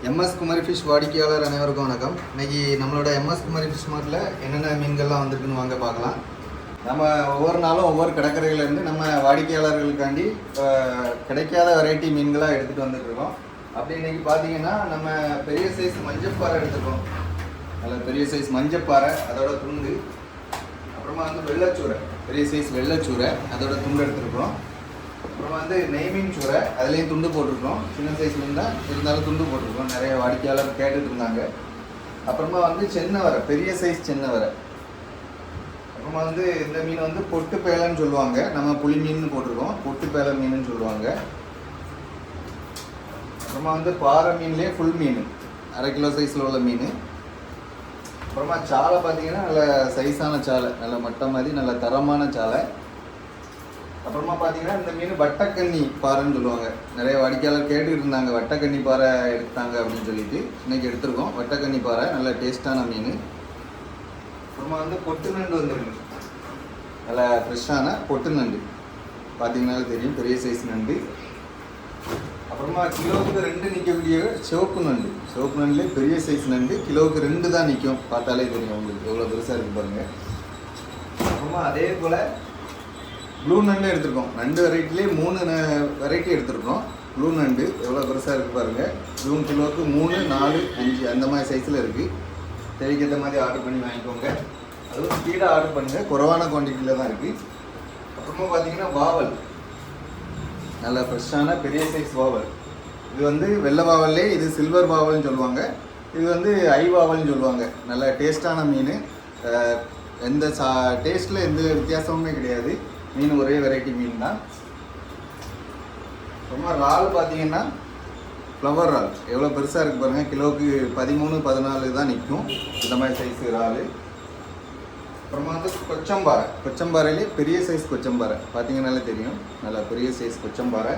MS Kumari fish வாடிக்கையாளர் அனைவருக்கும் வணக்கம். இன்றைக்கி நம்மளோட எம்எஸ் குமரி ஃபிஷ் மார்ட்டில் என்னென்ன மீன்கள்லாம் வந்திருக்குன்னு வாங்க பார்க்கலாம். நம்ம ஒவ்வொரு நாளும் ஒவ்வொரு கடற்கரையிலேருந்து நம்ம வாடிக்கையாளர்களுக்காண்டி கிடைக்காத வெரைட்டி மீன்களாக எடுத்துகிட்டு வந்துட்டுருக்கோம். அப்படி இன்றைக்கி பார்த்தீங்கன்னா நம்ம பெரிய சைஸ் மஞ்சப்பாறை எடுத்துருக்கோம். அதில் பெரிய சைஸ் மஞ்சப்பாறை, அதோட துண்டு, அப்புறமா வெள்ளைச்சூரை, பெரிய சைஸ் வெள்ளைச்சூரை, அதோட துண்டு எடுத்துருக்கோம். அப்புறமா நெய்மீன் சூரை, அதுலேயும் துண்டு போட்டிருக்கோம். சின்ன சைஸ்லேருந்து தான் இருந்தாலும் துண்டு போட்டிருக்கோம். நிறைய வாடிக்கையாளர் கேட்டுட்டு இருந்தாங்க. அப்புறமா சென்னை வரை, பெரிய சைஸ் சென்னை வரை. அப்புறமா இந்த மீன் பொட்டு பேலைன்னு சொல்லுவாங்க. நம்ம புளி மீன் போட்டிருக்கோம், பொட்டு பேலை மீனுன்னு சொல்லுவாங்க. அப்புறமா பாறை மீன்லேயே ஃபுல் மீன், 1/2 கிலோ சைஸில் உள்ள மீன். அப்புறமா சாலை பார்த்தீங்கன்னா நல்ல சைஸான சாலை, நல்ல மட்டை மாதிரி நல்ல தரமான சாலை. அப்புறமா பார்த்தீங்கன்னா இந்த மீன் வட்டக்கண்ணி பாறைன்னு சொல்லுவாங்க. நிறைய வாடிக்கையாளர் கேட்டுக்கிட்டு இருந்தாங்க வட்டக்கண்ணி பாறை எடுத்தாங்க அப்படின்னு சொல்லிட்டு இன்றைக்கி எடுத்துருக்கோம். வட்டக்கண்ணி பாறை நல்ல டேஸ்ட்டான மீன். அப்புறமா பொட்டு நண்டு வந்துருக்கு, நல்ல ஃப்ரெஷ்ஷான பொட்டு நண்டு, பார்த்தீங்கன்னாலே தெரியும், பெரிய சைஸ் நண்டு. அப்புறமா கிலோவுக்கு 2 நிற்கக்கூடிய சிவப்பு நண்டு, சிவப்பு நண்டுலேயே பெரிய சைஸ் நண்டு, கிலோவுக்கு 2 தான் நிற்கும். பார்த்தாலே தெரியும் உங்களுக்கு எவ்வளோ பெருசாக இருக்குது பாருங்கள். அப்புறமா அதே போல் ப்ளூ நண்டு எடுத்துருக்கோம். நண்டு வெரைட்டிலே 3 வெரைட்டி எடுத்துருக்கோம். ப்ளூ நண்டு எவ்வளோ பெருசாக இருக்குது பாருங்கள். ப்ளூ கிலோவுக்கு 3, 4, 5 அந்த மாதிரி சைஸில் இருக்குது. தேவைக்கேற்ற மாதிரி ஆர்டர் பண்ணி வாங்கிக்கோங்க. அதுவும் ஸ்பீடாக ஆர்டர் பண்ணுங்கள், குறைவான குவான்டிட்டியில் தான் இருக்குது. அப்புறமா பார்த்தீங்கன்னா வாவல், நல்ல ஃப்ரெஷ்ஷான பெரிய சைஸ் வாவல். இது வெள்ளை வாவல்லே இது சில்வர் வாவல்னு சொல்லுவாங்க. இது ஐ வாவல்னு சொல்லுவாங்க. நல்ல டேஸ்ட்டான மீன். எந்த டேஸ்ட்டில் எந்த வித்தியாசமுமே கிடையாது. மீன் ஒரே வெரைட்டி மீன் தான். ரொம்ப இறால் பார்த்தீங்கன்னா ஃப்ளவர் இறால் எவ்வளோ பெருசாக இருக்குது பாருங்கள். கிலோவுக்கு 13, 14 தான் நிற்கும் இந்த மாதிரி சைஸ் இறால். அப்புறமா கொச்சம்பாறை, கொச்சம்பாறையிலே பெரிய சைஸ் கொச்சம்பாறை, பார்த்தீங்கன்னாலே தெரியும், நல்லா பெரிய சைஸ் கொச்சம்பாறை.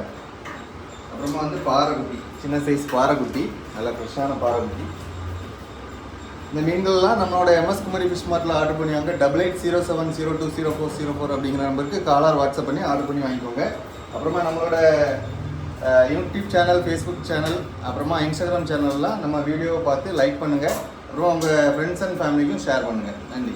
அப்புறமா பாறைக்குட்டி, சின்ன சைஸ் பாறைக்குட்டி, நல்லா ஃப்ரெஷ்ஷான பாறைக்குட்டி. இந்த மீன்கள்லாம் நம்மளோட எம்எஸ் குமரி ஃபிஷ் மார்ட்டில் ஆர்டர் பண்ணுவாங்க. 8807020404 அப்படிங்கிற நம்பருக்கு காலர் வாட்ஸ்அப் பண்ணி ஆர்டர் பண்ணி வாங்கிக்கோங்க. அப்புறமா நம்மளோட யூடியூப் சேனல், ஃபேஸ்புக் சேனல், அப்புறமா இன்ஸ்டாகிராம் சேனல்லாம் நம்ம வீடியோவை பார்த்து லைக் பண்ணுங்கள். அப்புறம் உங்கள் ஃப்ரெண்ட்ஸ் அண்ட் ஃபேமிலிக்கும் ஷேர் பண்ணுங்கள். நன்றி.